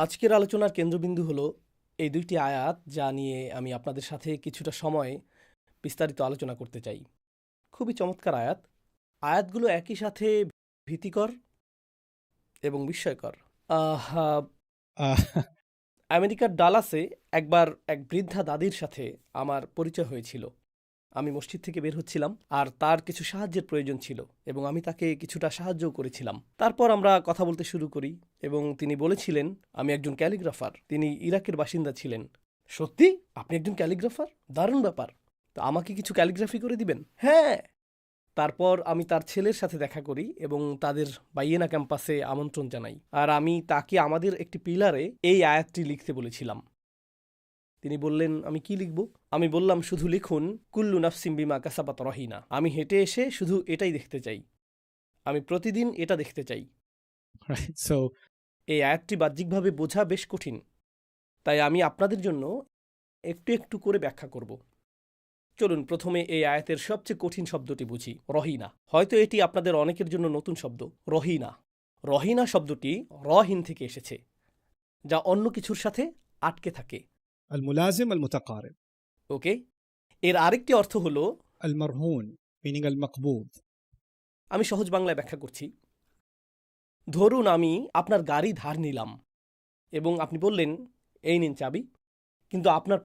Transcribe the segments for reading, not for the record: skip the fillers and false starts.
আজকের আলোচনার কেন্দ্রবিন্দু হলো এই দুইটি আয়াত যা নিয়ে আমি আপনাদের সাথে কিছুটা সময় বিস্তারিত আলোচনা করতে চাই। খুবই চমৎকার আয়াত। আয়াতগুলো একই সাথে ভীতিকর এবং বিস্ময়কর। আহ, আহ, আহ আমেরিকার ডালাসে একবার এক বৃদ্ধা দাদির সাথে আমার পরিচয় হয়েছিল। আমি মসজিদ থেকে বের হচ্ছিলাম আর তার কিছু সাহায্যের প্রয়োজন ছিল এবং আমি তাকে কিছুটা সাহায্যও করেছিলাম। তারপর আমরা কথা বলতে শুরু করি এবং তিনি বলেছিলেন আমি একজন ক্যালিগ্রাফার। তিনি ইরাকের বাসিন্দা ছিলেন। সত্যি? আপনি একজন ক্যালিগ্রাফার? দারুণ ব্যাপার। তো আমাকে কিছু ক্যালিগ্রাফি করে দিবেন? হ্যাঁ। তারপর আমি তার ছেলের সাথে দেখা করি এবং তাদের বাইয়েনা ক্যাম্পাসে আমন্ত্রণ জানাই। আর আমি তাকে আমাদের একটি পিলারে এই আয়াতটি লিখতে বলেছিলাম। তিনি বললেন আমি কি লিখব? আমি বললাম শুধু লিখুন কুল্লু নাফসিম বিমা কাসাবাত রহিনা। আমি হেঁটে এসে শুধু এটাই দেখতে চাই। আমি প্রতিদিন এটা দেখতে চাই। right. So এই আয়াতটি বাহ্যিকভাবে বোঝা বেশ কঠিন, তাই আমি আপনাদের জন্য একটু একটু করে ব্যাখ্যা করব। চলুন প্রথমে এই আয়াতের সবচেয়ে কঠিন শব্দটি বুঝি, রহিনা। হয়তো এটি আপনাদের অনেকের জন্য নতুন শব্দ, রহিনা। রহিনা শব্দটি রহিন থেকে এসেছে, যা অন্য কিছুর সাথে আটকে থাকে। الملازم المتقارب. ওকে, এর আরেকটি অর্থ হলো, المرهون meaning المقبوض. আমি সহজ বাংলায় ব্যাখ্যা করছি। ধরুন আমি আপনার গাড়ি ধার নিলাম এবং আপনি বললেন এই নিন চাবি, কিন্তু আপনার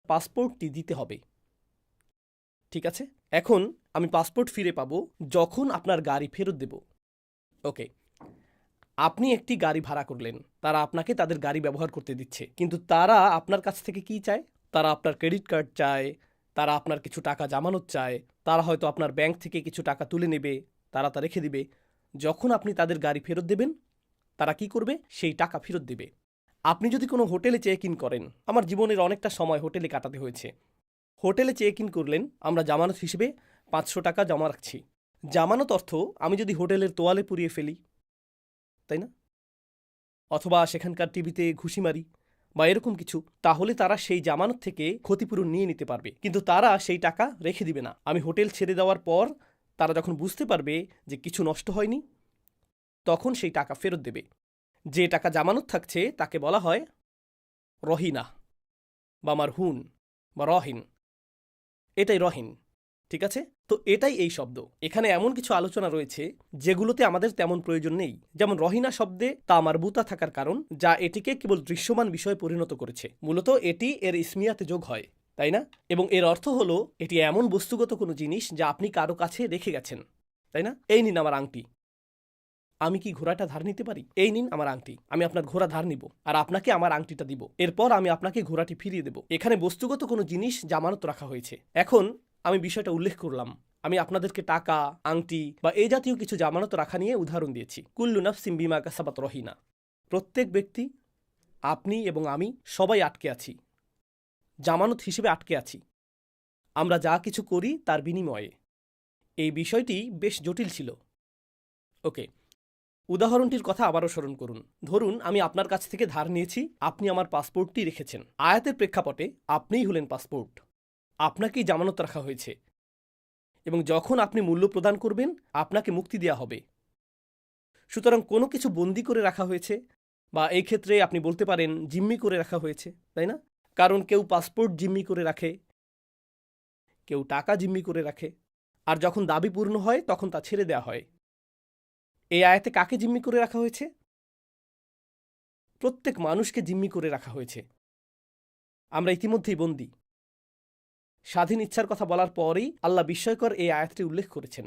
পাসপোর্টটি দিতে হবে। ঠিক আছে, এখন আমি পাসপোর্ট ফিরে পাবো যখন আপনার গাড়ি ফেরত দেব। ওকে, আপনি একটি গাড়ি ভাড়া করলেন, তারা আপনাকে তাদের গাড়ি ব্যবহার করতে দিচ্ছে, কিন্তু তারা আপনার কাছ থেকে কি চায়? তারা আপনার ক্রেডিট কার্ড চায়, তারা আপনার কিছু টাকা জামানত চায়, তারা হয়তো আপনার ব্যাংক থেকে কিছু টাকা তুলে নেবে, তারা তা রেখে দিবে। যখন আপনি তাদের গাড়ি ফেরত দেবেন, তারা কি করবে? সেই টাকা ফেরত দেবে। আপনি যদি কোনো হোটেলে চেক ইন করেন, আমার জীবনের অনেকটা সময় হোটেলে কাটাতে হয়েছে। হোটেলে চেক ইন করলেন, আমরা জামানত হিসেবে 500 টাকা জমা রাখছি। জামানত অর্থ আমি যদি হোটেলের তোয়ালে পুড়িয়ে ফেলি, তাই না? অথবা সেখানকার টিভিতে ঘুষি মারি বা এরকম কিছু, তাহলে তারা সেই জামানত থেকে ক্ষতিপূরণ নিয়ে নিতে পারবে, কিন্তু তারা সেই টাকা রেখে দিবে না। আমি হোটেল ছেড়ে দেওয়ার পর তারা যখন বুঝতে পারবে যে কিছু নষ্ট হয়নি, তখন সেই টাকা ফেরত দেবে। যে টাকা জামানত থাকছে তাকে বলা হয় রহিনা বা মারহুন বা রহিন। এটাই রহিন। ঠিক আছে, তো এটাই এই শব্দ। এখানে এমন কিছু আলোচনা রয়েছে যেগুলোতে আমাদের তেমন প্রয়োজন নেই, যেমন রহিনা শব্দে তা মারবুতা থাকার কারণ, যা এটিকে কেবল দৃশ্যমান বিষয়ে পরিণত করেছে। মূলত এটি এর ইসমিয়াতে যোগ হয়, তাই না? এবং এর অর্থ হলো এটি এমন বস্তুগত কোনো জিনিস যা আপনি কারো কাছে রেখে গেছেন, তাই না? এই নিন আমার আংটি। আমি কি ঘোড়াটা ধার নিতে পারি? এই নিন আমার আংটি, আমি আপনার ঘোড়া ধার নিব আর আপনাকে আমার আংটিটা দিব। এরপর আমি আপনাকে ঘোড়াটি ফিরিয়ে দেব। এখানে বস্তুগত কোনো জিনিস জামানত রাখা হয়েছে। এখন আমি বিষয়টা উল্লেখ করলাম। আমি আপনাদেরকে টাকা, আংটি বা এই জাতীয় কিছু জামানত রাখা নিয়ে উদাহরণ দিয়েছি। কুল্লু নাফসিম বিমা কাসাবাত রহিনা। প্রত্যেক ব্যক্তি, আপনি এবং আমি সবাই আটকে আছি, জামানত হিসেবে আটকে আছি। আমরা যা কিছু করি তার বিনিময়ে। এই বিষয়টি বেশ জটিল ছিল। ওকে, উদাহরণটির কথা আবারও স্মরণ করুন। ধরুন আমি আপনার কাছ থেকে ধার নিয়েছি, আপনি আমার পাসপোর্টটি রেখেছেন। আয়াতের প্রেক্ষাপটে আপনিই হলেন পাসপোর্ট, আপনাকেই জামানত রাখা হয়েছে, এবং যখন আপনি মূল্য প্রদান করবেন আপনাকে মুক্তি দেওয়া হবে। সুতরাং কোনো কিছু বন্দি করে রাখা হয়েছে, বা এই ক্ষেত্রে আপনি বলতে পারেন জিম্মি করে রাখা হয়েছে, তাই না? কারণ কেউ পাসপোর্ট জিম্মি করে রাখে, কেউ টাকা জিম্মি করে রাখে, আর যখন দাবি পূর্ণ হয় তখন তা ছেড়ে দেওয়া হয়। এই আয়াতে কাকে জিম্মি করে রাখা হয়েছে? প্রত্যেক মানুষকে জিম্মি করে রাখা হয়েছে। আমরা ইতিমধ্যেই বন্দী। স্বাধীন ইচ্ছার কথা বলার পরেই আল্লাহ বিস্ময়কর এই আয়াতটি উল্লেখ করেছেন।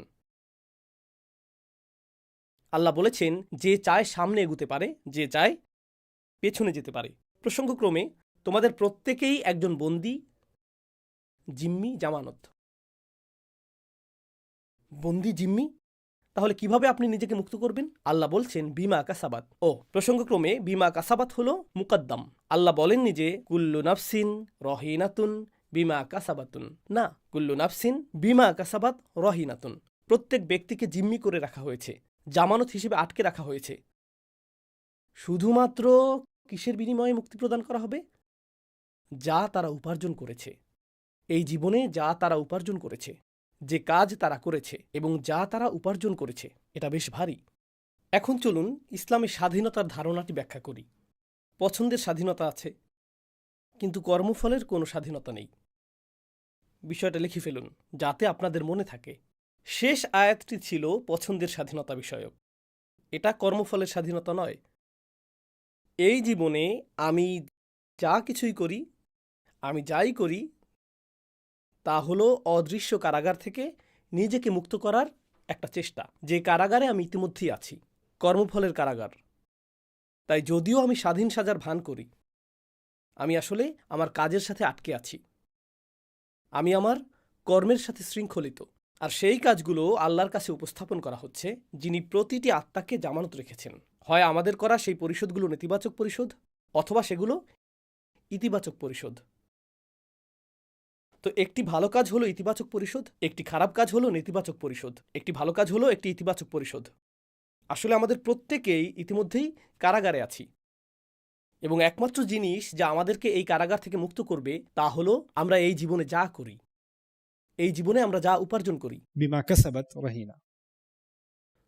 আল্লাহ বলেছেন যে চায় সামনে এগুতে পারে, যে চায় পেছনে যেতে পারে। প্রসঙ্গক্রমে তোমাদের প্রত্যেকেই একজন বন্দী, জিম্মি, জামানত। বন্দী, জিম্মি, তাহলে কিভাবে আপনি নিজেকে মুক্ত করবেন? আল্লাহ বলছেন বিমা কাসাবাত। প্রসঙ্গক্রমে বিমা কাসাবাত হলো মুকদ্দম। আল্লাহ বলেননি যে কুল্লু নাফসিন রহিনাতুন বিমা কাসাবাতুন। না, কুল্লু নাফসিন বিমা কাসাবাত রহিনাতুন। প্রত্যেক ব্যক্তিকে জিম্মি করে রাখা হয়েছে, জামানত হিসেবে আটকে রাখা হয়েছে। শুধুমাত্র কিসের বিনিময়ে মুক্তি প্রদান করা হবে? যা তারা উপার্জন করেছে এই জীবনে, যা তারা উপার্জন করেছে, যে কাজ তারা করেছে এবং যা তারা উপার্জন করেছে। এটা বেশ ভারী। এখন চলুন ইসলামে স্বাধীনতার ধারণাটি ব্যাখ্যা করি। পছন্দের স্বাধীনতা আছে, কিন্তু কর্মফলের কোনো স্বাধীনতা নেই। বিষয়টা লিখে ফেলুন যাতে আপনাদের মনে থাকে। শেষ আয়াতটি ছিল পছন্দের স্বাধীনতা বিষয়ক। এটা কর্মফলের স্বাধীনতা নয়। এই জীবনে আমি যা কিছুই করি, আমি যাই করি, তা হলো অদৃশ্য কারাগার থেকে নিজেকে মুক্ত করার একটা চেষ্টা, যে কারাগারে আমি ইতিমধ্যেই আছি, কর্মফলের কারাগার। তাই যদিও আমি স্বাধীন সাজার ভান করি, আমি আসলে আমার কাজের সাথে আটকে আছি, আমি আমার কর্মের সাথে শৃঙ্খলিত। আর সেই কাজগুলো আল্লাহর কাছে উপস্থাপন করা হচ্ছে, যিনি প্রতিটি আত্মাকে জামানত রেখেছেন। হয় আমাদের করা সেই পরিশোধগুলো নেতিবাচক পরিশোধ, অথবা সেগুলো ইতিবাচক পরিশোধ। তো একটি ভালো কাজ হলো ইতিবাচক পরিশোধ, একটি খারাপ কাজ হলো নেতিবাচক পরিশোধ। একটি ভালো কাজ হলো একটি ইতিবাচক পরিশোধ। আসলে আমাদের প্রত্যেকেই ইতিমধ্যেই কারাগারে আছি, এবং একমাত্র জিনিস যা আমাদেরকে এই কারাগার থেকে মুক্ত করবে তা হলো আমরা এই জীবনে যা করি, এই জীবনে আমরা যা উপার্জন করি। بما كسبت رهينة.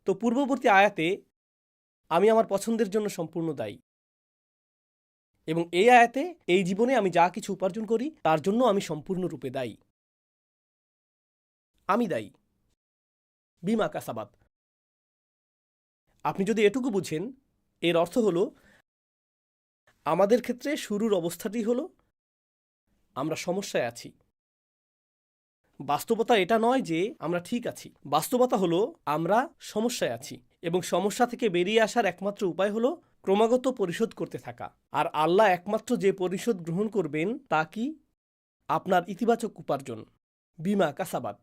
তো পূর্ববর্তী আয়াতে আমি আমার পছন্দের জন্য সম্পূর্ণ দায়ী, এবং এই আয়াতে এই জীবনে আমি যা কিছু উপার্জন করি তার জন্য আমি সম্পূর্ণরূপে দায়ী। আমি দায়ী। বিমা কাসাবাত। আপনি যদি এটুকু বুঝেন, এর অর্থ হলো আমাদের ক্ষেত্রে শুরুর অবস্থাটি হলো আমরা সমস্যায় আছি। বাস্তবতা এটা নয় যে আমরা ঠিক আছি, বাস্তবতা হলো আমরা সমস্যায় আছি, এবং সমস্যা থেকে বেরিয়ে আসার একমাত্র উপায় হলো ক্রমাগত পরিশোধ করতে থাকা। আর আল্লাহ একমাত্র যে পরিশোধ গ্রহণ করবেন তা কি? আপনার ইতিবাচক উপার্জন, বিমা কাসাবাত।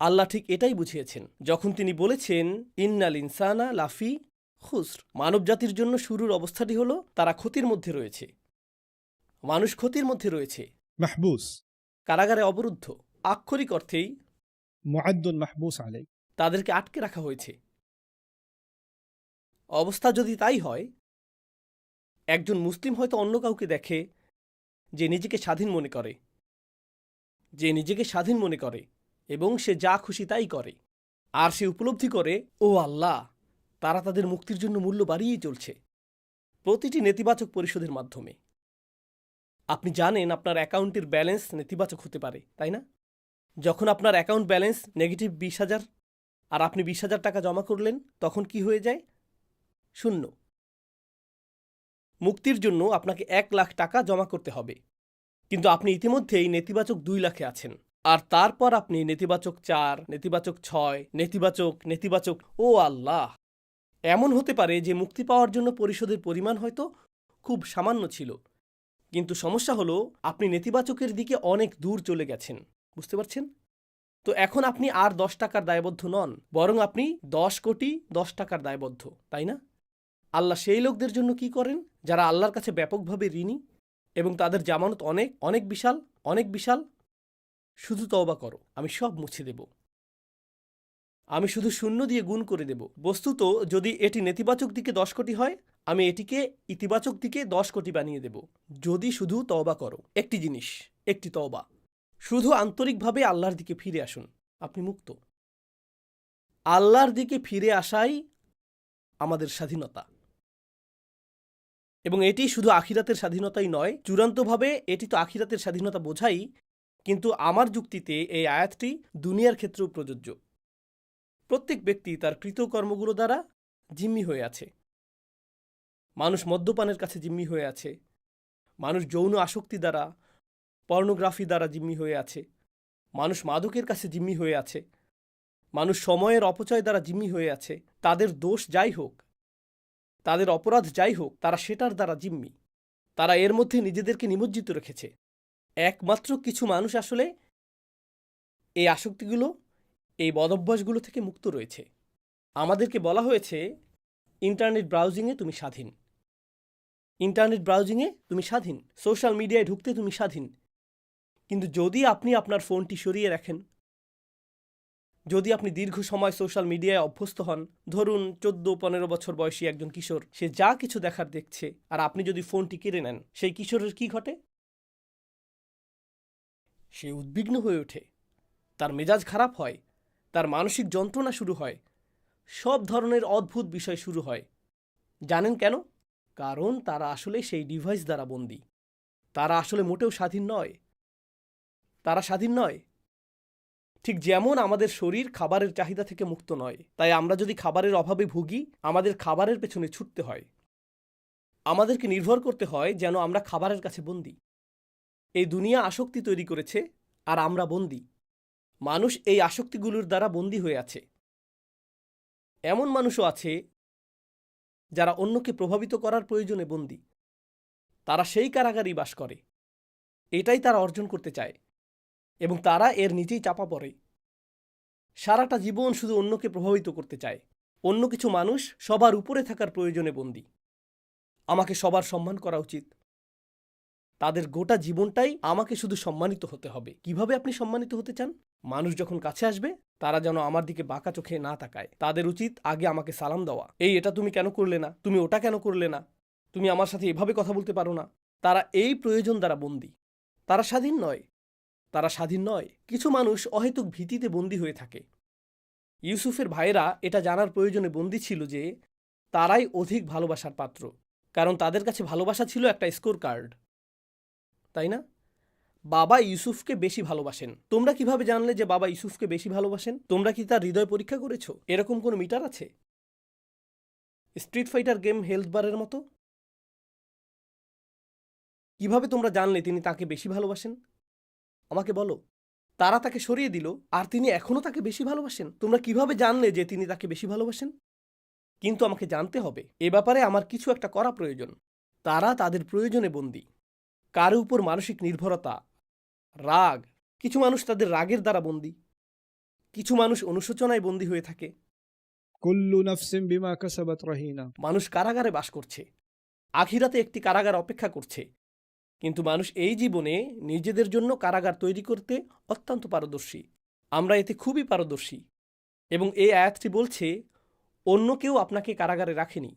আল্লাহ ঠিক এটাই বুঝিয়েছেন যখন তিনি বলেছেন ইন্নাল ইনসানা লাফি খুসর। মানবজাতির জন্য শুরুর অবস্থাটি হলো তারা ক্ষতির মধ্যে রয়েছে। মানুষ ক্ষতির মধ্যে রয়েছে, محبوس. কারাগারে অবরুদ্ধ। আক্ষরিক অর্থেই معد محبوس عليه. তাদেরকে আটকে রাখা হয়েছে। অবস্থা যদি তাই হয়, একজন মুসলিম হয়তো অন্য কাউকে দেখে যে নিজেকে স্বাধীন মনে করে, এবং সে যা খুশি তাই করে, আর সে উপলব্ধি করে ও আল্লাহ, তারা তাদের মুক্তির জন্য মূল্য বাড়িয়েই চলছে প্রতিটি নেতিবাচক পরিশোধের মাধ্যমে। আপনি জানেন আপনার অ্যাকাউন্টের ব্যালেন্স নেতিবাচক হতে পারে, তাই না? যখন আপনার অ্যাকাউন্ট ব্যালেন্স নেগেটিভ 20,000 আর আপনি 20,000 টাকা জমা করলেন, তখন কি হয়ে যায়? শূন্য। মুক্তির জন্য আপনাকে 1,00,000 টাকা জমা করতে হবে, কিন্তু আপনি ইতিমধ্যেই নেতিবাচক 2 লাখে আছেন। আর তারপর আপনি নেতিবাচক 4, নেতিবাচক 6, নেতিবাচক। ও আল্লাহ! এমন হতে পারে যে মুক্তি পাওয়ার জন্য পরিশোধের পরিমাণ হয়তো খুব সামান্য ছিল, কিন্তু সমস্যা হলো আপনি নেতিবাচকের দিকে অনেক দূর চলে গেছেন। বুঝতে পারছেন? তো এখন আপনি আর 10 টাকার দায়বদ্ধ নন, বরং আপনি 10 কোটি 10 টাকার দায়বদ্ধ, তাই না? আল্লাহ সেই লোকদের জন্য কি করেন যারা আল্লাহর কাছে ব্যাপকভাবে ঋণী এবং তাদের জামানত অনেক বিশাল। শুধু তওবা করো, আমি সব মুছে দেব, আমি শুধু শূন্য দিয়ে গুণ করে দেব। বস্তুত যদি এটি নেতিবাচক দিকে 10 কোটি হয়, আমি এটিকে ইতিবাচক দিকে 10 কোটি বানিয়ে দেব, যদি শুধু তওবা করো। একটি জিনিস, একটি তওবা। শুধু আন্তরিকভাবে আল্লাহর দিকে ফিরে আসুন, আপনি মুক্ত। আল্লাহর দিকে ফিরে আসাই আমাদের স্বাধীনতা, এবং এটি শুধু আখিরাতের স্বাধীনতাই নয়, চূড়ান্তভাবে এটি তো আখিরাতের স্বাধীনতা বোঝাই, কিন্তু আমার যুক্তিতে এই আয়াতটি দুনিয়ার ক্ষেত্রেও প্রযোজ্য। প্রত্যেক ব্যক্তি তার কৃতকর্মগুলো দ্বারা জিম্মি হয়ে আছে। মানুষ মদ্যপানের কাছে জিম্মি হয়ে আছে, মানুষ যৌন আসক্তি দ্বারা, পর্নোগ্রাফি দ্বারা জিম্মি হয়ে আছে, মানুষ মাদকের কাছে জিম্মি হয়ে আছে, মানুষ সময়ের অপচয় দ্বারা জিম্মি হয়ে আছে। তাদের দোষ যাই হোক, তাদের অপরাধ যাই হোক, তারা সেটার দ্বারা জিম্মি। তারা এর মধ্যে নিজেদেরকে নিমজ্জিত রেখেছে। একমাত্র কিছু মানুষ আসলে এই আসক্তিগুলো, এই বদভ্যাসগুলো থেকে মুক্ত রয়েছে। আমাদেরকে বলা হয়েছে ইন্টারনেট ব্রাউজিংয়ে তুমি স্বাধীন, সোশ্যাল মিডিয়ায় ঢুকতে তুমি স্বাধীন। কিন্তু যদি আপনি আপনার ফোনটি সরিয়ে রাখেন, যদি আপনি দীর্ঘ সময় সোশ্যাল মিডিয়ায় অভ্যস্ত হন, ধরুন 14-15 বছর বয়সী একজন কিশোর, সে যা কিছু দেখার দেখছে, আর আপনি যদি ফোনটি কেড়ে নেন, সেই কিশোরের কি ঘটে? সে উদ্বিগ্ন হয়ে ওঠে, তার মেজাজ খারাপ হয়, তার মানসিক যন্ত্রণা শুরু হয়, সব ধরনের অদ্ভুত বিষয় শুরু হয়। জানেন কেন? কারণ তারা আসলে সেই ডিভাইস দ্বারা বন্দী। তারা আসলে মোটেও স্বাধীন নয়। তারা স্বাধীন নয়। ঠিক যেমন আমাদের শরীর খাবারের চাহিদা থেকে মুক্ত নয়, তাই আমরা যদি খাবারের অভাবে ভুগি, আমাদের খাবারের পেছনে ছুটতে হয়। আমাদেরকে নির্ভর করতে হয় যেন আমরা খাবারের কাছে বন্দী। এই দুনিয়া আসক্তি তৈরি করেছে, আর আমরা বন্দী। মানুষ এই আসক্তিগুলোর দ্বারা বন্দী হয়ে আছে। এমন মানুষও আছে যারা অন্যকে প্রভাবিত করার প্রয়োজনে বন্দী। তারা সেই কারাগারেই বাস করে। এটাই তারা অর্জন করতে চায়, এবং তারা এর নিজেই চাপা পড়ে। সারাটা জীবন শুধু অন্যকে প্রভাবিত করতে চায়। অন্য কিছু মানুষ সবার উপরে থাকার প্রয়োজনে বন্দী। আমাকে সবার সম্মান করা উচিত। তাদের গোটা জীবনটাই আমাকে শুধু সম্মানিত হতে হবে। কিভাবে আপনি সম্মানিত হতে চান? মানুষ যখন কাছে আসবে, তারা যেন আমার দিকে বাঁকা চোখে না তাকায়। তাদের উচিত আগে আমাকে সালাম দেওয়া। এই এটা তুমি কেন করলে না? তুমি ওটা কেন করলে না? তুমি আমার সাথে এভাবে কথা বলতে পারো না? তারা এই প্রয়োজন দ্বারা বন্দী। তারা স্বাধীন নয়। তারা স্বাধীন নয়। কিছু মানুষ অহেতুক ভীতিতে বন্দী হয়ে থাকে। ইউসুফের ভাইয়েরা এটা জানার প্রয়োজনে বন্দী ছিল যে তারাই অধিক ভালোবাসার পাত্র, কারণ তাদের কাছে ভালোবাসা ছিল একটা স্কোর কার্ড, তাই না? বাবা ইউসুফকে বেশি ভালোবাসেন। তোমরা কিভাবে জানলে যে বাবা ইউসুফকে বেশি ভালোবাসেন? তোমরা কি তার হৃদয় পরীক্ষা করেছো? এরকম কোনো মিটার আছে? স্ট্রিট ফাইটার গেম হেলথ বারের মতো? কিভাবে তোমরা জানলে তিনি তাকে বেশি ভালোবাসেন? আমাকে বলো। তারা তাকে সরিয়ে দিল, আর তিনি এখনও তাকে বেশি ভালোবাসেন। তোমরা কিভাবে জানলে যে তিনি তাকে বেশি ভালোবাসেন? কিন্তু আমাকে জানতে হবে, এ ব্যাপারে আমার কিছু একটা করা প্রয়োজন। তারা তাদের প্রয়োজনে বন্দী। কারো উপর মানসিক নির্ভরতা, রাগ। কিছু মানুষ তাদের রাগের দ্বারা বন্দী। কিছু মানুষ অনুশোচনায় বন্দী হয়ে থাকে। كل نفس بما كسبت رهينة. মানুষ কারাগারে বাস করছে। আখিরাতে একটি কারাগার অপেক্ষা করছে। কিন্তু মানুষ এই জীবনে নিজেদের জন্য কারাগার তৈরি করতে অত্যন্ত পারদর্শী। আমরা এতে খুবই পারদর্শী। এবং এই আয়াতটি বলছে, অন্য কেউ আপনাকে কারাগারে রাখেনি।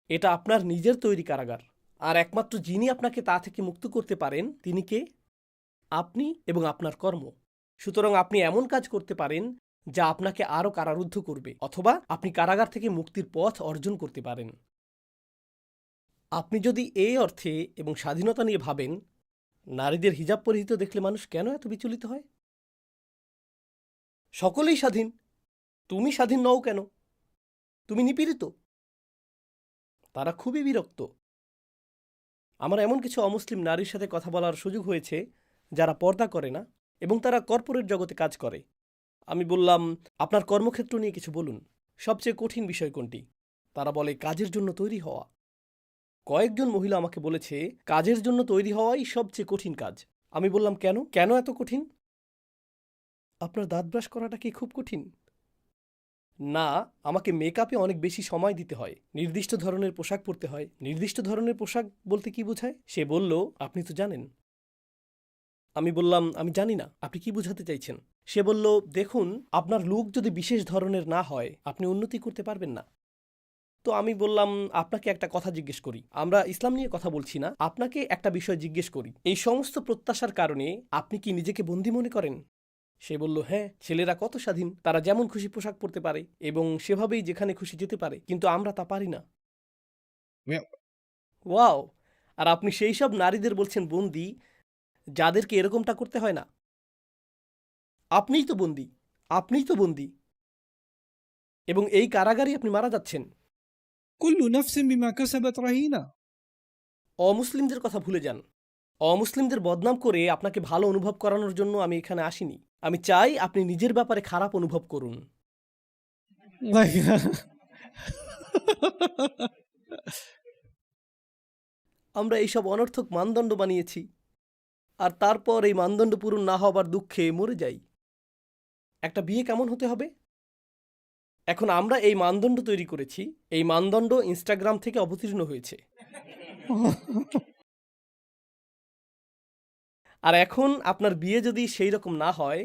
এটা আপনার নিজের তৈরি কারাগার। আর একমাত্র যিনি আপনাকে তা থেকে মুক্ত করতে পারেন, তিনি কে? আপনি এবং আপনার কর্ম। সুতরাং আপনি এমন কাজ করতে পারেন যা আপনাকে আরও কারারুদ্ধ করবে, অথবা আপনি কারাগার থেকে মুক্তির পথ অর্জন করতে পারেন। আপনি যদি এই অর্থে এবং স্বাধীনতা নিয়ে ভাবেন, নারীদের হিজাব পরিহিত দেখলে মানুষ কেন এত বিচলিত হয়? সকলেই স্বাধীন। তুমি স্বাধীন নও কেন? তুমি নিপীড়িত। তারা খুবই বিরক্ত। আমার এমন কিছু অমুসলিম নারীর সাথে কথা বলার সুযোগ হয়েছে যারা পর্দা করে না, এবং তারা কর্পোরেট জগতে কাজ করে। আমি বললাম, আপনার কর্মক্ষেত্র নিয়ে কিছু বলুন। সবচেয়ে কঠিন বিষয় কোনটি? তারা বলে, কাজের জন্য তৈরি হওয়া। কয়েকজন মহিলা আমাকে বলেছে, কাজের জন্য তৈরি হওয়াই সবচেয়ে কঠিন কাজ। আমি বললাম, কেন? কেন এত কঠিন? আপনার দাঁত ব্রাশ করাটা কি খুব কঠিন? না, আমাকে মেকআপে অনেক বেশি সময় দিতে হয়। নির্দিষ্ট ধরনের পোশাক পরতে হয়। নির্দিষ্ট ধরনের পোশাক বলতে কি বোঝায়? সে বলল, আপনি তো জানেন। আমি বললাম, আমি জানি না, আপনি কি বোঝাতে চাইছেন? সে বলল, দেখুন, আপনার লুক যদি বিশেষ ধরনের না হয়, আপনি উন্নতি করতে পারবেন না। তো আমি বললাম, আপনাকে একটা কথা জিজ্ঞেস করি। আমরা ইসলাম নিয়ে কথা বলছি না, আপনাকে একটা বিষয় জিজ্ঞেস করি। এই সমস্ত প্রত্যাশার কারণে আপনি কি নিজেকে বন্দী মনে করেন? সে বলল, হ্যাঁ, ছেলেরা কত স্বাধীন। তারা যেমন খুশি পোশাক পরতে পারে এবং সেভাবেই যেখানে খুশি যেতে পারে, কিন্তু আমরা তা পারি না। ওয়াও! আর আপনি সেই সব নারীদের বলছেন বন্দী, যাদেরকে এরকমটা করতে হয় না। আপনিই তো বন্দী। আপনিই তো বন্দী। এবং এই কারাগারে আপনি মারা যাচ্ছেন। كل نفس بما كسبت رهينة. অমুসলিমদের কথা ভুলে যান। অমুসলিমদের বদনাম করে আপনাকে ভালো অনুভব করানোর জন্য আমি এখানে আসিনি। আমি চাই আপনি নিজের ব্যাপারে খারাপ অনুভব করুন। আমরা এইসব অনর্থক মানদণ্ড বানিয়েছি, আর তারপর এই মানদণ্ড পূরণ না হবার দুঃখে মরে যাই। একটা বিয়ে কেমন হতে হবে? এখন আমরা এই মানদণ্ড তৈরি করেছি। এই মানদণ্ড ইনস্টাগ্রাম থেকে অবতীর্ণ হয়েছে। আর এখন আপনার বিয়ে যদি সেই রকম না হয়,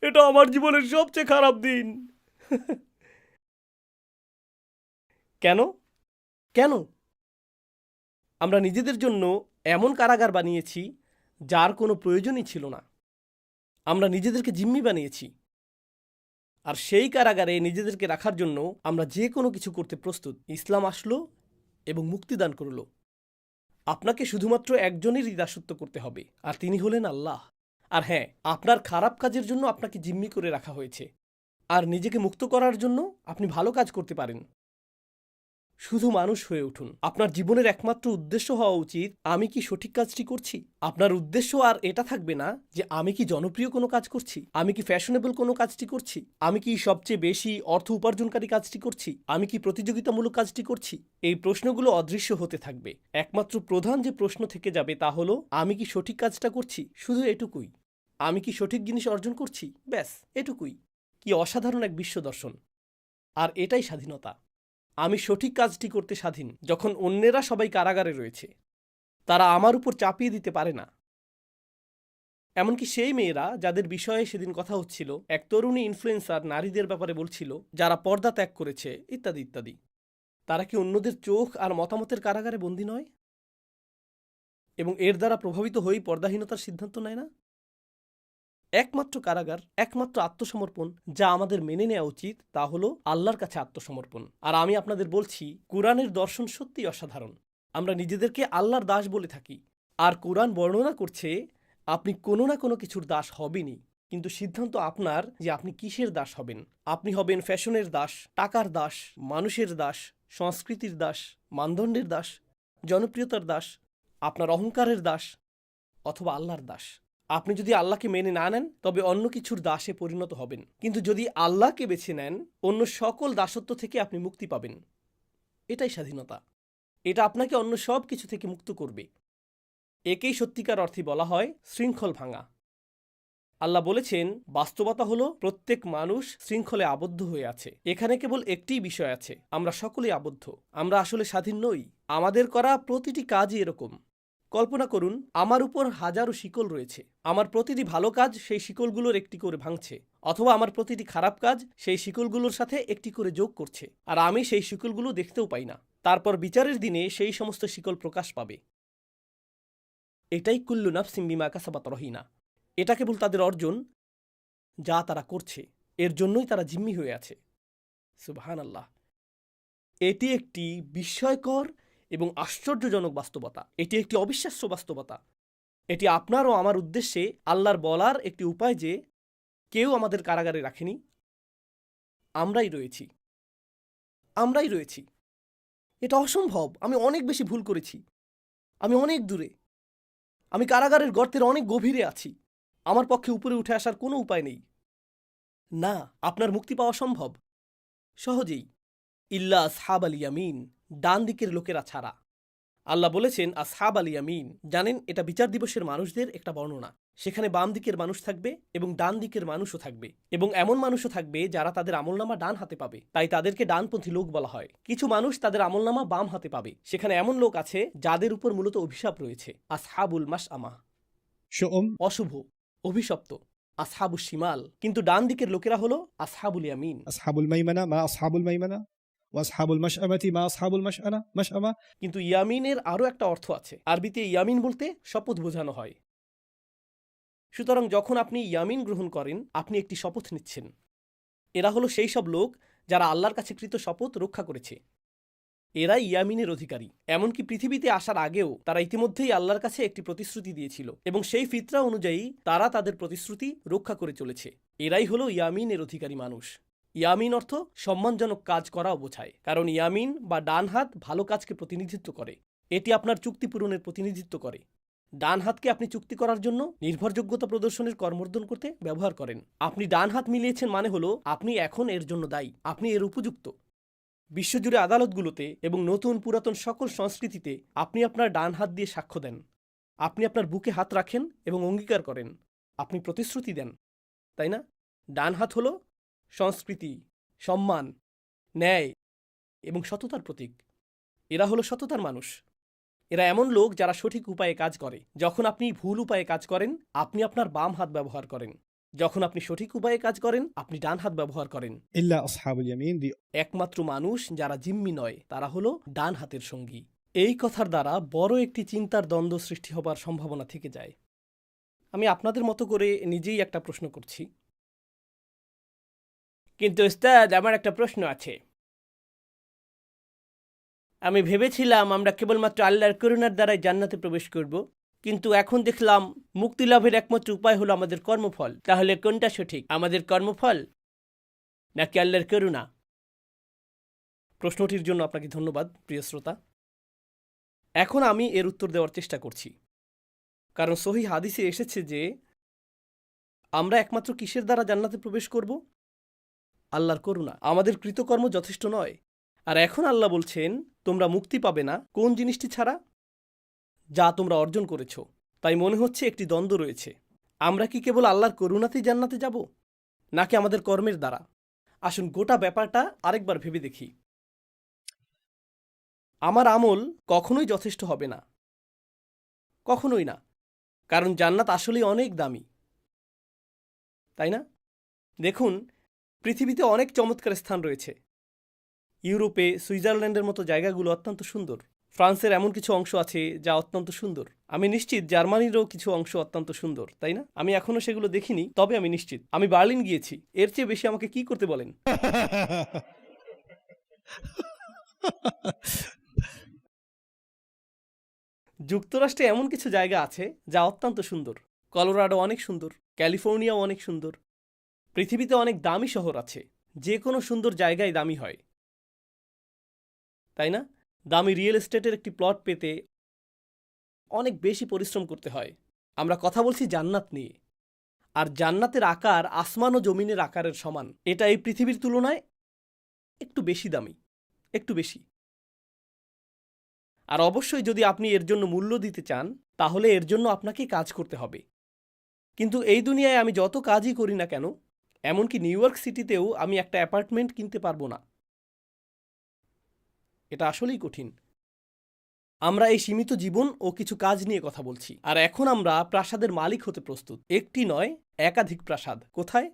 এটা আমার জীবনের সবচেয়ে খারাপ দিন। কেন? কেন? আমরা নিজেদের জন্য এমন কারাগার বানিয়েছি যার কোনো প্রয়োজনই ছিল না। আমরা নিজেদেরকে জিম্মি বানিয়েছি, আর সেই কারাগারে নিজেদেরকে রাখার জন্য আমরা যে কোনো কিছু করতে প্রস্তুত। ইসলাম আসলো এবং মুক্তিদান করল। আপনাকে শুধুমাত্র একজনেরই দাসত্ব করতে হবে, আর তিনি হলেন আল্লাহ। আর হ্যাঁ, আপনার খারাপ কাজের জন্য আপনাকে জিম্মি করে রাখা হয়েছে, আর নিজেকে মুক্ত করার জন্য আপনি ভালো কাজ করতে পারেন। শুধু মানুষ হয়ে উঠুন। আপনার জীবনের একমাত্র উদ্দেশ্য হওয়া উচিত, আমি কি সঠিক কাজটি করছি। আপনার উদ্দেশ্য আর এটা থাকবে না যে আমি কি জনপ্রিয় কোনো কাজ করছি, আমি কি ফ্যাশনেবল কোনো কাজটি করছি, আমি কি সবচেয়ে বেশি অর্থ উপার্জনকারী কাজটি করছি, আমি কি প্রতিযোগিতামূলক কাজটি করছি। এই প্রশ্নগুলো অদৃশ্য হতে থাকবে। একমাত্র প্রধান যে প্রশ্ন থেকে যাবে তা হলো, আমি কি সঠিক কাজটা করছি। শুধু এটুকুই। আমি কি সঠিক জিনিস অর্জন করছি, ব্যাস এটুকুই। কি অসাধারণ এক বিশ্ব দর্শন। আর এটাই স্বাধীনতা। আমি সঠিক কাজটি করতে স্বাধীন যখন অন্যেরা সবাই কারাগারে রয়েছে। তারা আমার উপর চাপিয়ে দিতে পারে না। এমনকি সেই মেয়েরা যাদের বিষয়ে সেদিন কথা হচ্ছিল, এক তরুণী ইনফ্লুয়েন্সার নারীদের ব্যাপারে বলছিল যারা পর্দা ত্যাগ করেছে, ইত্যাদি ইত্যাদি। তারা কি অন্যদের চোখ আর মতামতের কারাগারে বন্দী নয় এবং এর দ্বারা প্রভাবিত হয়েই পর্দাহীনতার সিদ্ধান্ত নেয় না? একমাত্র কারাগার, একমাত্র আত্মসমর্পণ যা আমাদের মেনে নেওয়া উচিত তা হলো আল্লাহর কাছে আত্মসমর্পণ। আর আমি আপনাদের বলছি, কুরআনের দর্শন সত্যিই অসাধারণ। আমরা নিজেদেরকে আল্লাহর দাস বলে থাকি, আর কুরআন বর্ণনা করছে আপনি কোনো না কোনো কিছুর দাস হবেনই, কিন্তু সিদ্ধান্ত আপনার যে আপনি কিসের দাস হবেন। আপনি হবেন ফ্যাশনের দাস, টাকার দাস, মানুষের দাস, সংস্কৃতির দাস, মানদণ্ডের দাস, জনপ্রিয়তার দাস, আপনার অহংকারের দাস, অথবা আল্লাহর দাস। আপনি যদি আল্লাহকে মেনে না নেন তবে অন্য কিছুর দাসে পরিণত হবেন, কিন্তু যদি আল্লাহকে বেছে নেন অন্য সকল দাসত্ব থেকে আপনি মুক্তি পাবেন। এটাই স্বাধীনতা। এটা আপনাকে অন্য সব কিছু থেকে মুক্ত করবে। একেই সত্যিকার অর্থে বলা হয় শৃঙ্খল ভাঙা। আল্লাহ বলেছেন, বাস্তবতা হলো প্রত্যেক মানুষ শৃঙ্খলে আবদ্ধ হয়ে আছে। এখানে কেবল একটিই বিষয় আছে, আমরা সকলেই আবদ্ধ। আমরা আসলে স্বাধীন নই। আমাদের করা প্রতিটি কাজই এরকম। কল্পনা করুন, আমার উপর হাজারো শিকল রয়েছে। আমার প্রতিটি ভালো কাজ সেই শিকলগুলোর একটি করে ভাঙছে, অথবা আমার প্রতিটি খারাপ কাজ সেই শিকলগুলোর সাথে একটি করে যোগ করছে, আর আমি সেই শিকলগুলো দেখতেও পাই না। তারপর বিচারের দিনে সেই সমস্ত শিকল প্রকাশ পাবে। এটাই কুল্লু নাফসিম বিমা কাসাবাত রহিনা। এটা কেবল তাদের অর্জন যা তারা করছে, এর জন্যই তারা জিম্মি হয়ে আছে। সুবহানাল্লাহ। এটি একটি বিস্ময়কর এবং আশ্চর্যজনক বাস্তবতা। এটি একটি অবিশ্বাস্য বাস্তবতা। এটি আপনার ও আমার উদ্দেশ্যে আল্লাহর বলার একটি উপায় যে কেউ আমাদের কারাগারে রাখেনি। আমরাই রয়েছি। আমরাই রয়েছি। এটা অসম্ভব। আমি অনেক বেশি ভুল করেছি। আমি অনেক দূরে। আমি কারাগারের গর্তের অনেক গভীরে আছি। আমার পক্ষে উপরে উঠে আসার কোনো উপায় নেই। না, আপনার মুক্তি পাওয়া সম্ভব। সহজেই। ইল্লা আসহাব আল ইয়ামিন, ডান দিকের লোকেরা ছাড়া। আল্লাহ বলেছেন আসহাব আল ইয়ামিন। জানেন, এটা বিচার দিবসের মানুষদের একটা বর্ণনা। সেখানে বাম দিকের মানুষ থাকবে এবং ডান দিকের মানুষও থাকবে, এবং এমন মানুষও থাকবে যারা তাদের আমলনামা ডান হাতে পাবে, তাই তাদেরকে ডানপন্থী লোক বলা হয়। কিছু মানুষ তাদের আমলনামা বাম হাতে পাবে। সেখানে এমন লোক আছে যাদের উপর মূলত অভিশাপ রয়েছে, আসহাবুল মাশআমা, شؤم অশুভ, অভিশপ্ত, আসহাবুস শিমাল। কিন্তু ডান দিকের লোকেরা হলো আসহাবুল ইয়ামিন। أصحاب الميمنة ما أصحاب الميمنة وأصحاب المشأمة ما أصحاب مشأمة কিন্তু ইয়ামিনের আরও একটা অর্থ আছে। আরবিতে ইয়ামিন বলতে শপথ বোঝানো হয়। সুতরাং যখন আপনি ইয়ামিন গ্রহণ করেন, আপনি একটি শপথ নিচ্ছেন। এরা হলো সেই সব লোক যারা আল্লাহর কাছে কৃত শপথ রক্ষা করেছে। এরাই ইয়ামিনের অধিকারী। এমনকি পৃথিবীতে আসার আগেও তারা ইতিমধ্যেই আল্লাহর কাছে একটি প্রতিশ্রুতি দিয়েছিল, এবং সেই ফিতরা অনুযায়ী তারা তাদের প্রতিশ্রুতি রক্ষা করে চলেছে। এরাই হলো ইয়ামিনের অধিকারী মানুষ। ইয়ামিন অর্থ সম্মানজনক কাজ করাও বোঝায়, কারণ ইয়ামিন বা ডান হাত ভালো কাজকে প্রতিনিধিত্ব করে। এটি আপনার চুক্তি পূরণের প্রতিনিধিত্ব করে। ডান হাতকে আপনি চুক্তি করার জন্য নির্ভরযোগ্যতা প্রদর্শনের কর্মর্দন করতে ব্যবহার করেন। আপনি ডান হাত মিলিয়েছেন মানে হলো আপনি এখন এর জন্য দায়ী, আপনি এর উপযুক্ত। বিশ্বজুড়ে আদালতগুলোতে এবং নতুন পুরাতন সকল সংস্কৃতিতে আপনি আপনার ডান হাত দিয়ে সাক্ষ্য দেন। আপনি আপনার বুকে হাত রাখেন এবং অঙ্গীকার করেন। আপনি প্রতিশ্রুতি দেন, তাই না? ডান হাত হলো সংস্কৃতি, সম্মান, ন্যায় এবং সততার প্রতীক। এরা হলো সততার মানুষ। এরা এমন লোক যারা সঠিক উপায়ে কাজ করে। যখন আপনি ভুল উপায়ে কাজ করেন, আপনি আপনার বাম হাত ব্যবহার করেন। যখন আপনি সঠিক উপায়ে কাজ করেন, আপনি ডান হাত ব্যবহার করেন। إلا أصحاب اليمين دي একমাত্র মানুষ যারা জিম্মি নয়, তারা হলো ডান হাতের সঙ্গী। এই কথার দ্বারা বড় একটি চিন্তার দ্বন্দ্ব সৃষ্টি হবার সম্ভাবনা থেকে যায়। আমি আপনাদের মতো করে নিজেই একটা প্রশ্ন করছি। কিন্তু উস্তাদ, আমার একটা প্রশ্ন আছে। আমি ভেবেছিলাম আমরা কেবলমাত্র আল্লাহর করুণার দ্বারাই জান্নাতে প্রবেশ করব, কিন্তু এখন দেখলাম মুক্তি লাভের একমাত্র উপায় হলো আমাদের কর্মফল। তাহলে কোনটা সঠিক, আমাদের কর্মফল নাকি আল্লাহর করুণা? প্রশ্নটির জন্য আপনাকে ধন্যবাদ প্রিয় শ্রোতা। এখন আমি এর উত্তর দেওয়ার চেষ্টা করছি, কারণ সহিহ হাদিসে এসেছে যে আমরা একমাত্র কিসের দ্বারা জান্নাতে প্রবেশ করব? আল্লাহর করুণা। আমাদের কৃতকর্ম যথেষ্ট নয়। আর এখন আল্লাহ বলছেন তোমরা মুক্তি পাবে না কোন জিনিসটি ছাড়া? যা তোমরা অর্জন করেছ। তাই মনে হচ্ছে একটি দ্বন্দ্ব রয়েছে। আমরা কি কেবল আল্লাহর করুণাতেই জান্নাতে যাব, নাকি আমাদের কর্মের দ্বারা? আসুন গোটা ব্যাপারটা আরেকবার ভেবে দেখি। আমার আমল কখনোই যথেষ্ট হবে না, কখনোই না, কারণ জান্নাত আসলেই অনেক দামি, তাই না? দেখুন, পৃথিবীতে অনেক চমৎকার স্থান রয়েছে। ইউরোপে সুইজারল্যান্ডের মতো জায়গাগুলো অত্যন্ত সুন্দর। ফ্রান্সের এমন কিছু অংশ আছে যা অত্যন্ত সুন্দর। আমি নিশ্চিত জার্মানিরও কিছু অংশ অত্যন্ত সুন্দর, তাই না? আমি এখনো সেগুলো দেখিনি, তবে আমি নিশ্চিত। আমি বার্লিন গিয়েছি। এর চেয়ে বেশি আমাকে কি করতে বলেন? যুক্তরাষ্ট্রে এমন কিছু জায়গা আছে যা অত্যন্ত সুন্দর। কলোরাডো অনেক সুন্দর, ক্যালিফোর্নিয়াও অনেক সুন্দর। পৃথিবীতে অনেক দামি শহর আছে। যে কোনো সুন্দর জায়গায় দামি হয়, তাই না? দামি রিয়েল এস্টেটের একটি প্লট পেতে অনেক বেশি পরিশ্রম করতে হয়। আমরা কথা বলছি জান্নাত নিয়ে। আর জান্নাতের আকার আসমান ও জমিনের আকারের সমান। এটা এই পৃথিবীর তুলনায় একটু বেশি দামি, একটু বেশি। আর অবশ্যই যদি আপনি এর জন্য মূল্য দিতে চান, তাহলে এর জন্য আপনাকে কাজ করতে হবে। কিন্তু এই দুনিয়ায় আমি যত কাজই করি না কেন, এমনকি নিউ ইয়র্ক সিটিতেও আমি একটা অ্যাপার্টমেন্ট কিনতে পারবো না। এটা আসলেই কঠিন। আমরা এই সীমিত জীবন ও কিছু কাজ নিয়ে কথা বলছি। আর এখন আমরা প্রাসাদের মালিক হতে প্রস্তুত। একটি নয়, একাধিক প্রাসাদ। কোথায়?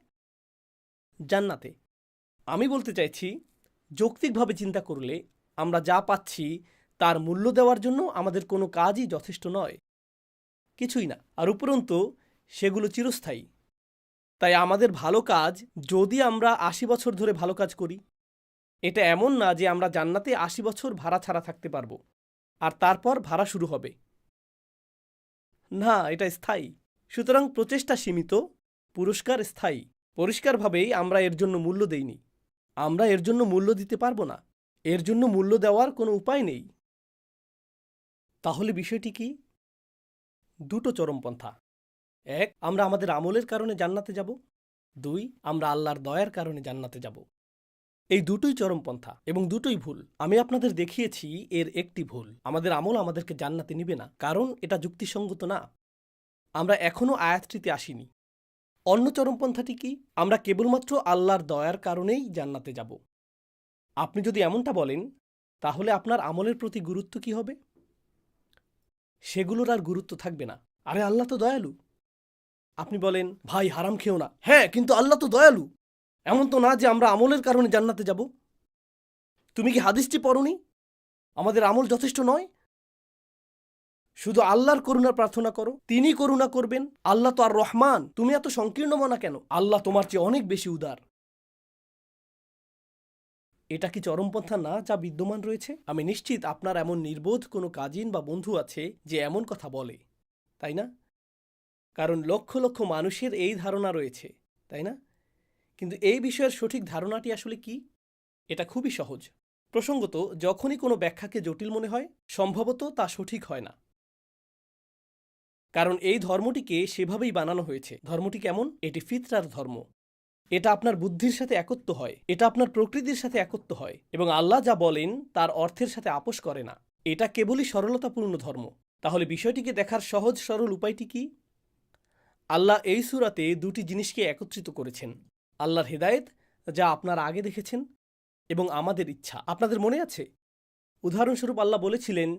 জান্নাতে। আমি বলতে চাইছি, যৌক্তিকভাবে চিন্তা করলে আমরা যা পাচ্ছি তার মূল্য দেওয়ার জন্য আমাদের কোনো কাজই যথেষ্ট নয়, কিছুই না। আর উপরন্তু সেগুলো চিরস্থায়ী। তাই আমাদের ভালো কাজ, যদি আমরা ৮০ বছর ধরে ভালো কাজ করি, এটা এমন না যে আমরা জান্নাতে ৮০ বছর ভাড়া ছাড়া থাকতে পারবো আর তারপর ভাড়া শুরু হবে। না, এটা স্থায়ী। সুতরাং প্রচেষ্টা সীমিত, পুরস্কার স্থায়ী। পরিষ্কারভাবেই আমরা এর জন্য মূল্য দেইনি। আমরা এর জন্য মূল্য দিতে পারবো না। এর জন্য মূল্য দেওয়ার কোনো উপায় নেই। তাহলে বিষয়টি কি? দুটো চরমপন্থা। এক, আমরা আমাদের আমলের কারণে জান্নাতে যাব। দুই, আমরা আল্লাহর দয়ার কারণে জান্নাতে যাব। এই দুটোই চরমপন্থা এবং দুটোই ভুল। আমি আপনাদের দেখিয়েছি এর একটি ভুল। আমাদের আমল আমাদেরকে জান্নাতে নিবে না, কারণ এটা যুক্তিসঙ্গত না। আমরা এখনও আয়াতটিতে আসিনি। অন্য চরমপন্থাটি কি? আমরা কেবলমাত্র আল্লাহর দয়ার কারণেই জান্নাতে যাব। আপনি যদি এমনটা বলেন, তাহলে আপনার আমলের প্রতি গুরুত্ব কি হবে? সেগুলোর আর গুরুত্ব থাকবে না। আরে আল্লাহ তো দয়ালু। আপনি বলেন, ভাই হারাম খেও না। হ্যাঁ, কিন্তু আল্লাহ তো দয়ালু। এমন তো না যে আমরা আমলের কারণে জান্নাতে যাব। তুমি কি হাদিসটি পড়নি? আমাদের আমল যথেষ্ট নয়, শুধু আল্লাহর করুণা প্রার্থনা করো, তিনি করুণা করবেন। আল্লাহ তো আর রহমান। তুমি এত সংকীর্ণ মনা কেন? আল্লাহ তোমার চেয়ে অনেক বেশি উদার। এটা কি চরমপন্থা না যা বিদ্যমান রয়েছে? আমি নিশ্চিত আপনার এমন নির্বোধ কোনো কাজিন বা বন্ধু আছে যে এমন কথা বলে, তাই না? কারণ লক্ষ লক্ষ মানুষের এই ধারণা রয়েছে, তাই না? কিন্তু এই বিষয়ের সঠিক ধারণাটি আসলে কি? এটা খুবই সহজ। প্রসঙ্গত, যখনই কোনো ব্যাখ্যাকে জটিল মনে হয়, সম্ভবত তা সঠিক হয় না। কারণ এই ধর্মটিকে সেভাবেই বানানো হয়েছে। ধর্মটি কেমন? এটি ফিতরার ধর্ম। এটা আপনার বুদ্ধির সাথে একত্ব হয়, এটা আপনার প্রকৃতির সাথে একত্ব হয়, এবং আল্লাহ যা বলেন তার অর্থের সাথে আপোষ করে না। এটা কেবলই সরলতাপূর্ণ ধর্ম। তাহলে বিষয়টিকে দেখার সহজ সরল উপায়টি কি? আল্লাহ এই সূরাতে দুটি জিনিসকে একত্রিত করেছেন। আল্লাহর হেদায়েত, যা আপনারা আগে দেখেছেন, এবং আমাদের ইচ্ছা। আপনাদের মনে আছে? উদাহরণস্বরূপ আল্লাহ বলেছিলেন,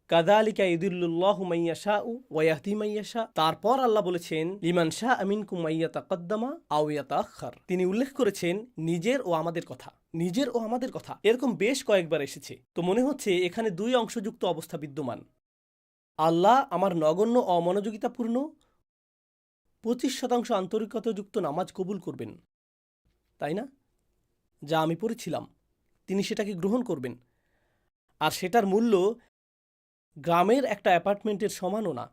কাযালিকা ইউদিল্লুল্লাহু মান ইয়াশাউ ওয়া ইয়াহদি মান ইয়াশা। তারপর আল্লাহ বলেছেন, লিমান শাআ মিনকুম মান ইয়াতাকাদ্দামা আও ইয়াতাআখার। তিনি উল্লেখ করেছেন নিজের ও আমাদের কথা। নিজের ও আমাদের কথা এরকম বেশ কয়েকবার এসেছে। তো মনে হচ্ছে এখানে দুই অংশযুক্ত অবস্থা বিদ্যমান। আল্লাহ আমার নগণ্য অমনোযোগিতাপূর্ণ 25% আন্তরিকতাযুক্ত নামাজ কবুল করবেন, তাই না? যা আমি পড়েছিলাম, তিনি সেটাকে গ্রহণ করবেন। আর সেটার মূল্য গ্রামের একটা অ্যাপার্টমেন্টের সমানও না।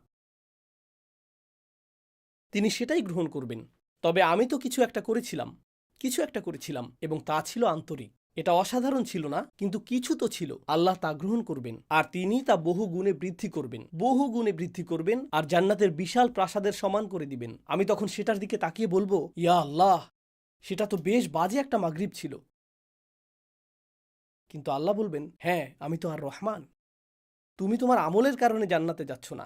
তিনি সেটাই গ্রহণ করবেন। তবে আমি তো কিছু একটা করেছিলাম এবং তা ছিল আন্তরিক। এটা অসাধারণ ছিল না, কিন্তু কিছু তো ছিল। আল্লাহ তা গ্রহণ করবেন আর তিনি তা বহু গুণে বৃদ্ধি করবেন আর জান্নাতের বিশাল প্রাসাদের সমান করে দিবেন। আমি তখন সেটার দিকে তাকিয়ে বলবো, ইয়া আল্লাহ, সেটা তো বেশ বাজে একটা মাগরিব ছিল। কিন্তু আল্লাহ বলবেন, হ্যাঁ, আমি তো আর রহমান। তুমি তোমার আমলের কারণে জান্নাতে যাচ্ছ না,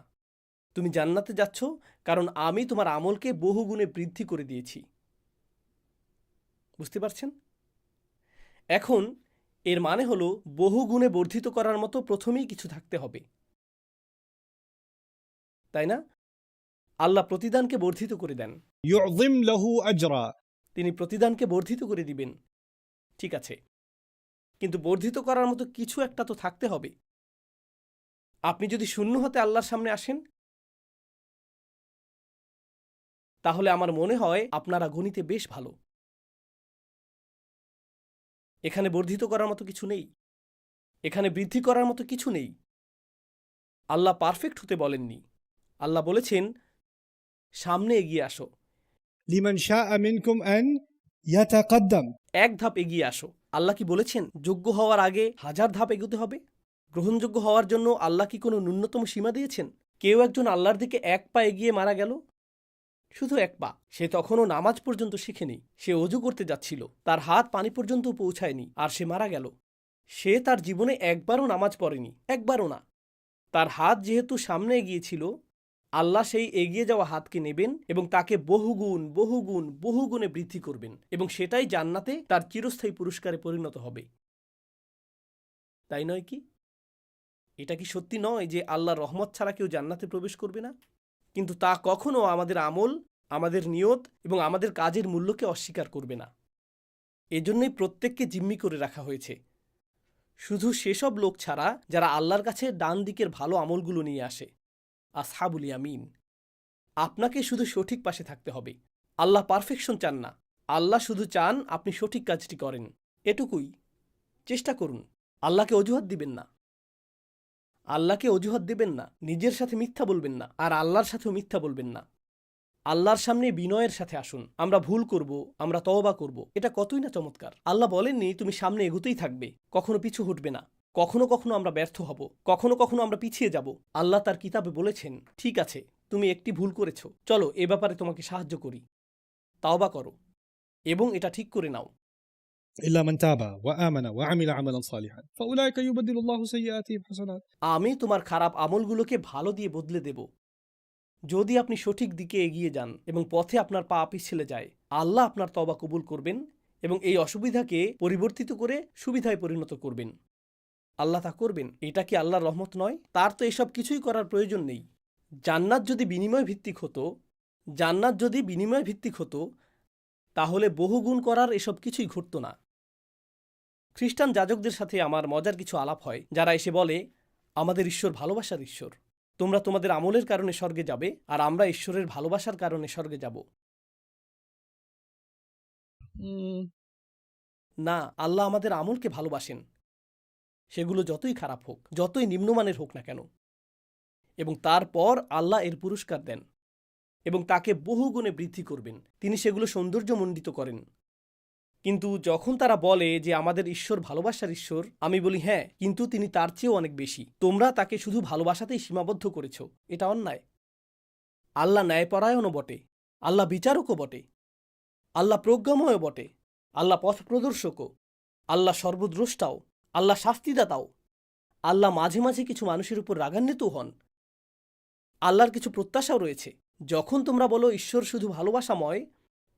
তুমি জান্নাতে যাচ্ছ কারণ আমি তোমার আমলকে বহুগুণে বৃদ্ধি করে দিয়েছি। বুঝতে পারছেন? এখন এর মানে হলো বহুগুণে বর্ধিত করার মতো প্রথমেই কিছু থাকতে হবে, তাই না? আল্লাহ প্রতিদানকে বর্ধিত করে দেন, يعظم له أجرا. তিনি প্রতিদানকে বর্ধিত করে দিবেন। ঠিক আছে, কিন্তু বর্ধিত করার মতো কিছু একটা তো থাকতে হবে। আপনি যদি শূন্য হতে আল্লাহর সামনে আসেন, তাহলে আমার মনে হয় আপনারা গণিতে বেশ ভালো। এখানে বর্ধিত করার মতো কিছু নেই, এখানে বৃদ্ধি করার মতো কিছু নেই। আল্লাহ পারফেক্ট হতে বলেননি। আল্লাহ বলেছেন, সামনে এগিয়ে আসো, لمن شاء منكم أن يتقدم. এক ধাপ এগিয়ে আসো। আল্লাহ কি বলেছেন যোগ্য হওয়ার আগে 1000 ধাপ এগোতে হবে? গ্রহণযোগ্য হওয়ার জন্য আল্লাহ কি কোনো ন্যূনতম সীমা দিয়েছেন? কেউ একজন আল্লাহর দিকে এক পা এগিয়ে মারা গেল, শুধু এক পা। সে তখনও নামাজ পর্যন্ত শিখেনি, সে অজু করতে যাচ্ছিল, তার হাত পানি পর্যন্ত পৌঁছায়নি, আর সে মারা গেল। সে তার জীবনে একবারও নামাজ পড়েনি, একবারও না। তার হাত যেহেতু সামনে এগিয়েছিল, আল্লাহ সেই এগিয়ে যাওয়া হাতকে নেবেন এবং তাকে বহুগুণে বৃদ্ধি করবেন, এবং সেটাই জান্নাতে তার চিরস্থায়ী পুরস্কারে পরিণত হবে। তাই নয় কি? এটা কি সত্যি নয় যে আল্লাহর রহমত ছাড়া কেউ জান্নাতে প্রবেশ করবে না? কিন্তু তা কখনো আমাদের আমল, আমাদের নিয়ত এবং আমাদের কাজের মূল্যকে অস্বীকার করবে না। এজন্যই প্রত্যেককে জিম্মি করে রাখা হয়েছে, শুধু সেসব লোক ছাড়া যারা আল্লাহর কাছে ডান দিকের ভালো আমলগুলো নিয়ে আসে, আসহাবুল ইয়ামিন। আপনাকে শুধু সঠিক পাশে থাকতে হবে। আল্লাহ পারফেকশন চান না, আল্লাহ শুধু চান আপনি সঠিক কাজটি করেন। এটুকুই। চেষ্টা করুন। আল্লাহকে অজুহাত দিবেন না, নিজের সাথে মিথ্যা বলবেন না, আর আল্লাহর সাথেও মিথ্যা বলবেন না। আল্লাহর সামনে বিনয়ের সাথে আসুন। আমরা ভুল করব, আমরা তওবা করব, এটা কতই না চমৎকার। আল্লাহ বলেননি তুমি সামনে এগোতেই থাকবে, কখনো পিছু হটবে না। কখনো কখনো আমরা ব্যর্থ হব, কখনো কখনো আমরা পিছিয়ে যাব। আল্লাহ তার কিতাবে বলেছেন, ঠিক আছে, তুমি একটি ভুল করেছ, চলো এ ব্যাপারে তোমাকে সাহায্য করি, তাওবা করো এবং এটা ঠিক করে নাও। إلا من تاب وآمن وعمل عملا صالحا فأولئك يبدل الله سيئاتهم حسنات. আমি তোমার খারাপ আমলগুলোকে ভালো দিয়ে বদলে দেব। যদি আপনি সঠিক দিকে এগিয়ে যান এবং পথে আপনার পা পিছলে যায়, আল্লাহ আপনার তওবা কবুল করবেন এবং এই অসুবিধাকে পরিবর্তিত করে সুবিধায় পরিণত করবেন। আল্লাহ তা করবেন। এটা কি আল্লাহর রহমত নয়? তার তো এসব কিছুই করার প্রয়োজন নেই। জান্নাত যদি বিনিময় ভিত্তিক হতো, তাহলে বহুগুণ করার এসব কিছুই ঘটত না। খ্রিস্টান যাজকদের সাথে আমার মজার কিছু আলাপ হয়, যারা এসে বলে, আমাদের ঈশ্বর ভালোবাসার ঈশ্বর, তোমরা তোমাদের আমলের কারণে স্বর্গে যাবে আর আমরা ঈশ্বরের ভালোবাসার কারণে স্বর্গে যাব। না, আল্লাহ আমাদের আমলকে ভালোবাসেন, সেগুলো যতই খারাপ হোক, যতই নিম্নমানের হোক না কেন, এবং তারপর আল্লাহ এর পুরস্কার দেন এবং তাকে বহুগুণে বৃদ্ধি করবেন। তিনি সেগুলো সৌন্দর্যমণ্ডিত করেন। কিন্তু যখন তারা বলে যে আমাদের ঈশ্বর ভালোবাসার ঈশ্বর, আমি বলি, হ্যাঁ, কিন্তু তিনি তার চেয়েও অনেক বেশি। তোমরা তাকে শুধু ভালোবাসাতেই সীমাবদ্ধ করেছ, এটা অন্যায়। আল্লাহ ন্যায়পরায়ণও বটে, আল্লাহ বিচারকও বটে, আল্লাহ প্রজ্ঞাময়ও বটে, আল্লাহ পথ প্রদর্শকও, আল্লাহ সর্বদ্রষ্টাও, আল্লাহ শাস্তিদাতাও। আল্লাহ মাঝে মাঝে কিছু মানুষের উপর রাগান্বিতও হন। আল্লাহর কিছু প্রত্যাশাও রয়েছে। যখন তোমরা বলো ঈশ্বর শুধু ভালোবাসাময়,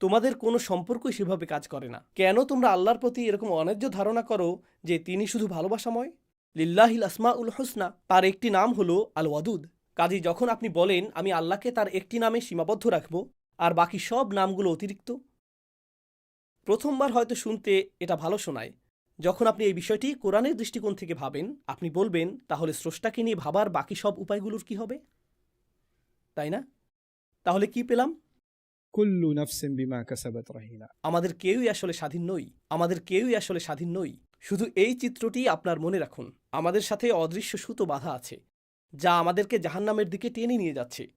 তোমাদের কোনো সম্পর্কই সেভাবে কাজ করে না। কেন তোমরা আল্লাহর প্রতি এরকম অন্যায্য ধারণা করো যে তিনি শুধু ভালোবাসাময়? লিল্লাহিল আসমাউল হুসনা, তার একটি নাম হলো আল ওয়াদুদ। কাজী যখন আপনি বলেন আমি আল্লাহকে তার একটি নামে সীমাবদ্ধ রাখব আর বাকি সব নামগুলো অতিরিক্ত, প্রথমবার হয়তো শুনতে এটা ভালো শোনায়। যখন আপনি এই বিষয়টি কোরআনের দৃষ্টিকোণ থেকে ভাবেন, আপনি বলবেন, তাহলে স্রষ্টাকে নিয়ে ভাবার বাকি সব উপায়গুলোর কি হবে? তাই না? তাহলে কি পেলাম? كل نفس بما كسبت رهينة. আমাদের কেউই আসলে স্বাধীন নই। শুধু এই চিত্রটি আপনার মনে রাখুন, আমাদের সাথে অদৃশ্য সুতো বাঁধা আছে, যা আমাদেরকে জাহান্নামের দিকে টেনে নিয়ে যাচ্ছে,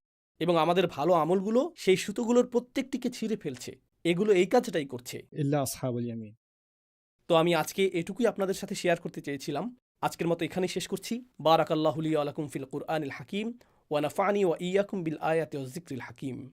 এবং আমাদের ভালো আমলগুলো সেই সুতোগুলোর প্রত্যেকটিকে ছিঁড়ে ফেলছে। এগুলো এই কাজটাই করছে। إلا أصحاب اليمين. তো আমি আজকে এটুকুই আপনাদের সাথে শেয়ার করতে চেয়েছিলাম। আজকের মতো এখানেই শেষ করছি। বারাকাল্লাহু লি ওয়া লাকুম ফিল কুরআনিল হাকিম ওয়া নাফা'নি ওয়া ইয়্যাকুম বিল আয়াতি ওয়াজ যিকরিল হাকিম।